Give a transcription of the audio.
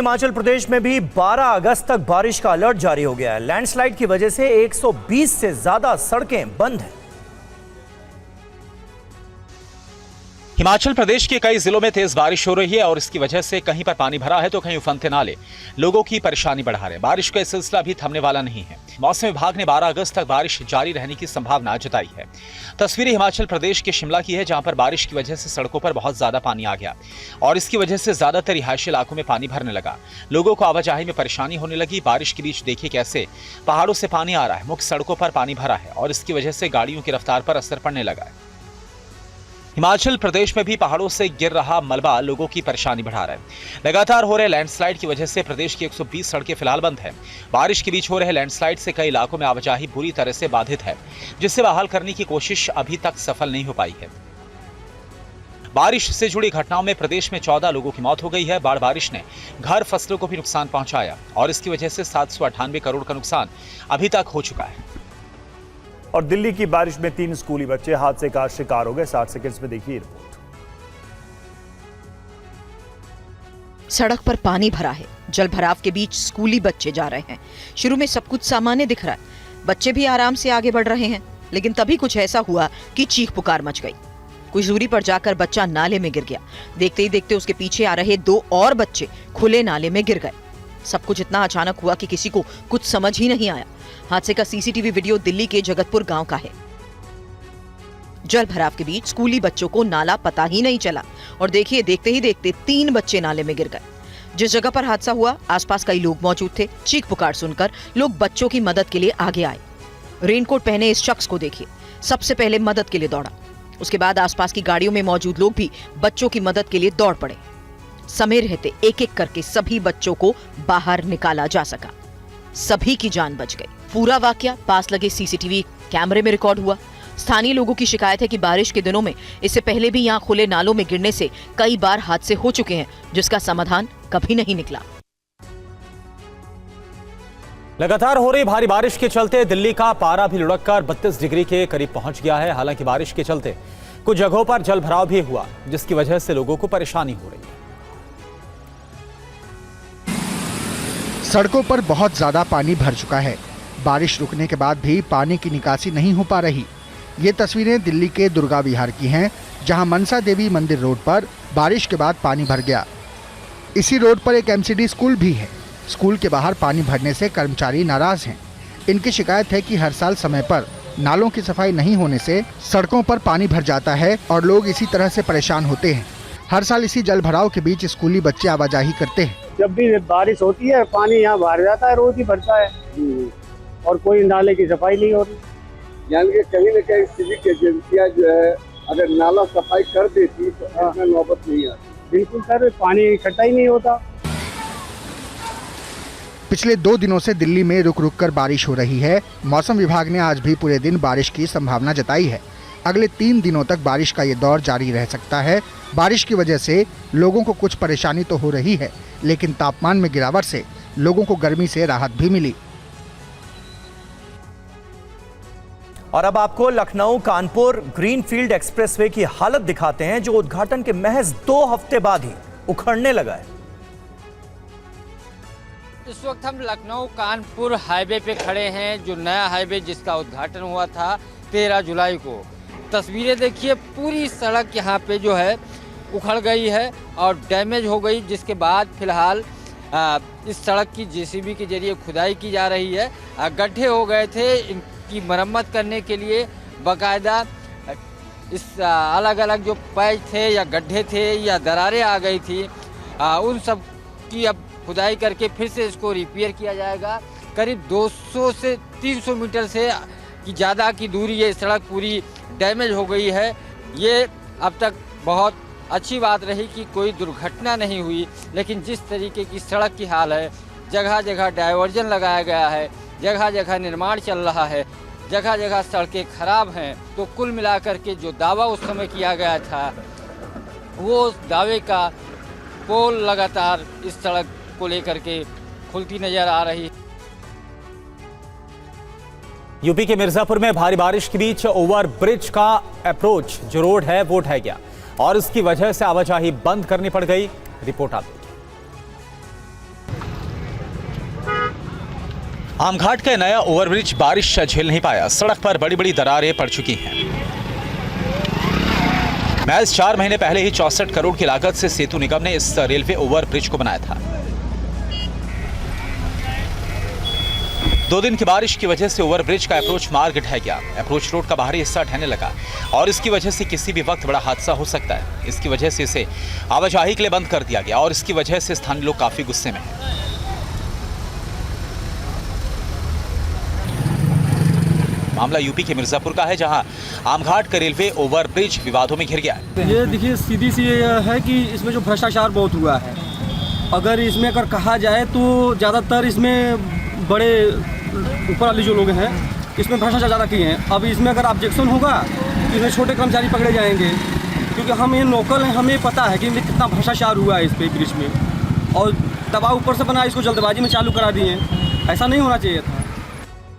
हिमाचल प्रदेश में भी 12 अगस्त तक बारिश का अलर्ट जारी हो गया है। लैंडस्लाइड की वजह से 120 से ज्यादा सड़कें बंद हैं। हिमाचल प्रदेश के कई जिलों में तेज बारिश हो रही है और इसकी वजह से कहीं पर पानी भरा है तो कहीं उफनते नाले लोगों की परेशानी बढ़ा रहे हैं। बारिश का सिलसिला भी थमने वाला नहीं है। मौसम विभाग ने 12 अगस्त तक बारिश जारी रहने की संभावना जताई है। तस्वीरें हिमाचल प्रदेश के शिमला की है, जहां पर बारिश की वजह से सड़कों पर बहुत ज्यादा पानी आ गया और इसकी वजह से ज्यादातर रिहायशी इलाकों में पानी भरने लगा। लोगों को आवाजाही में परेशानी होने लगी। बारिश के बीच देखिए कैसे पहाड़ों से पानी आ रहा है, मुख्य सड़कों पर पानी भरा है और इसकी वजह से गाड़ियों की रफ्तार पर असर पड़ने लगा है। हिमाचल प्रदेश में भी पहाड़ों से गिर रहा मलबा लोगों की परेशानी बढ़ा रहा है। लगातार हो रहे लैंडस्लाइड की वजह से प्रदेश की 120 सड़कें फिलहाल बंद हैं। बारिश के बीच हो रहे लैंडस्लाइड से कई इलाकों में आवाजाही बुरी तरह से बाधित है, जिससे बहाल करने की कोशिश अभी तक सफल नहीं हो पाई है। बारिश से जुड़ी घटनाओं में प्रदेश में 14 लोगों की मौत हो गई है। बाढ़ बारिश ने घर फसलों को भी नुकसान पहुंचाया और इसकी वजह से 798 करोड़ का नुकसान अभी तक हो चुका है। और दिल्ली की बारिश में 3 स्कूली बच्चे हादसे का शिकार हो गए। 60 सेकंड्स में देखिए रिपोर्ट। सड़क पर पानी भरा है। जल भराव के बीच स्कूली बच्चे जा रहे हैं। शुरू में सब कुछ सामान्य दिख रहा है, बच्चे भी आराम से आगे बढ़ रहे हैं, लेकिन तभी कुछ ऐसा हुआ कि चीख पुकार मच गई। कुछ दूरी पर जाकर बच्चा नाले में गिर गया। देखते ही देखते उसके पीछे आ रहे 2 और बच्चे खुले नाले में गिर गए। सब कुछ इतना अचानक हुआ कि किसी को कुछ समझ ही नहीं आया। हादसे का सीसीटीवी वीडियो दिल्ली के जगतपुर गांव का है। जल भराव के बीच स्कूली बच्चों को नाला पता ही नहीं चला और देखिए देखते ही देखते 3 बच्चे नाले में गिर गए। जिस जगह पर हादसा हुआ आसपास कई लोग मौजूद थे। चीख पुकार सुनकर लोग बच्चों की मदद के लिए आगे आए। रेनकोट पहने इस शख्स को देखिए, सबसे पहले मदद के लिए दौड़ा। उसके बाद आसपास की गाड़ियों में मौजूद लोग भी बच्चों की मदद के लिए दौड़ पड़े। समय रहते एक एक करके सभी बच्चों को बाहर निकाला जा सका। सभी की जान बच गई। पूरा वाकया पास लगे सीसीटीवी कैमरे में रिकॉर्ड हुआ। स्थानीय लोगों की शिकायत है कि बारिश के दिनों में इससे पहले भी यहां खुले नालों में गिरने से कई बार हादसे हो चुके हैं, जिसका समाधान कभी नहीं निकला। लगातार हो रही भारी बारिश के चलते दिल्ली का पारा भी लुढ़ककर 32 डिग्री के करीब पहुंच गया है। हालांकि बारिश के चलते कुछ जगहों पर जल भराव भी हुआ, जिसकी वजह से लोगों को परेशानी हो रही है। सड़कों पर बहुत ज्यादा पानी भर चुका है। बारिश रुकने के बाद भी पानी की निकासी नहीं हो पा रही। ये तस्वीरें दिल्ली के दुर्गा विहार की हैं, जहां मनसा देवी मंदिर रोड पर बारिश के बाद पानी भर गया। इसी रोड पर एक एमसीडी स्कूल भी है। स्कूल के बाहर पानी भरने से कर्मचारी नाराज हैं। इनकी शिकायत है कि हर साल समय पर नालों की सफाई नहीं होने से सड़कों पर पानी भर जाता है और लोग इसी तरह से परेशान होते हैं। हर साल इसी जल भराव के बीच स्कूली बच्चे आवाजाही करते हैं। जब भी बारिश होती है पानी यहाँ भर जाता है, रोज ही भरता है और कोई नाले की सफाई नहीं हो रही। यानी कि कहीं न कहीं सिविक एजेंसियाँ जो है अगर नाला सफाई कर देती तो इसमें नौबत नहीं आती। बिल्कुल सर, पानी इकट्ठा ही नहीं होता। पिछले 2 दिनों से दिल्ली में रुक रुक कर बारिश हो रही है। मौसम विभाग ने आज भी पूरे दिन बारिश की संभावना जताई है। अगले 3 दिनों तक बारिश का ये दौर जारी रह सकता है। बारिश की वजह से लोगों को कुछ परेशानी तो हो रही है, लेकिन तापमान में गिरावट से लोगों को गर्मी से राहत भी मिली। और अब आपको लखनऊ कानपुर ग्रीनफील्ड एक्सप्रेसवे की हालत दिखाते हैं, जो उद्घाटन के महज 2 हफ्ते बाद ही उखड़ने लगा है। इस वक्त हम लखनऊ कानपुर हाईवे पे खड़े हैं, जो नया हाईवे जिसका उद्घाटन हुआ था 13 जुलाई को। तस्वीरें देखिए, पूरी सड़क यहाँ पे जो है उखड़ गई है और डैमेज हो गई, जिसके बाद फिलहाल इस सड़क की जेसीबी के जरिए खुदाई की जा रही है। गड्ढे हो गए थे, इनकी मरम्मत करने के लिए बाकायदा इस अलग अलग जो पैच थे या गड्ढे थे या दरारें आ गई थी, उन सब की अब खुदाई करके फिर से इसको रिपेयर किया जाएगा। करीब 200 से 300 मीटर से की ज़्यादा की दूरी ये सड़क पूरी डैमेज हो गई है। ये अब तक बहुत अच्छी बात रही कि कोई दुर्घटना नहीं हुई, लेकिन जिस तरीके की सड़क की हाल है, जगह जगह डायवर्जन लगाया गया है, जगह जगह निर्माण चल रहा है, जगह जगह सड़कें खराब हैं, तो कुल मिलाकर के जो दावा उस समय किया गया था वो दावे का पोल लगातार इस सड़क को लेकर के खुलती नजर आ रही है। यूपी के मिर्जापुर में भारी बारिश के बीच ओवर ब्रिज का अप्रोच जो रोड है वो ढह गया और इसकी वजह से आवाजाही बंद करनी पड़ गई। रिपोर्ट आप देखिए। आमघाट का नया ओवरब्रिज बारिश झेल नहीं पाया, सड़क पर बड़ी बड़ी दरारें पड़ चुकी हैं। महज 4 महीने पहले ही 64 करोड़ की लागत से सेतु निगम ने इस रेलवे ओवरब्रिज को बनाया था। 2 दिन की बारिश की वजह से ओवरब्रिज का अप्रोच मार्ग ढह गया। अप्रोच रोड का बाहरी हिस्सा ढहने लगा और इसकी वजह से किसी भी वक्त बड़ा हादसा हो सकता है। इसकी वजह से इसे आवाजाही के लिए बंद कर दिया गया और इसकी वजह से स्थानीय लोग काफी गुस्से में हैं। मामला यूपी के मिर्जापुर का है, जहां आमघाट का रेलवे ओवरब्रिज विवादों में घिर गया है। ये देखिए सीधी सी ये है कि इसमें जो भ्रष्टाचार बहुत हुआ है, अगर कहा जाए तो ज़्यादातर इसमें बड़े ऊपर वाले जो लोग हैं इसमें भ्रष्टाचार ज़्यादा किए हैं। अब इसमें अगर ऑब्जेक्शन होगा तो इसमें छोटे कर्मचारी पकड़े जाएंगे, क्योंकि हम ये लोकल हैं, हमें पता है कि कितना भ्रष्टाचार हुआ है इस पे ब्रिज में, और दबाव ऊपर से बना, इसको जल्दबाजी में चालू करा दिए। ऐसा नहीं होना चाहिए था।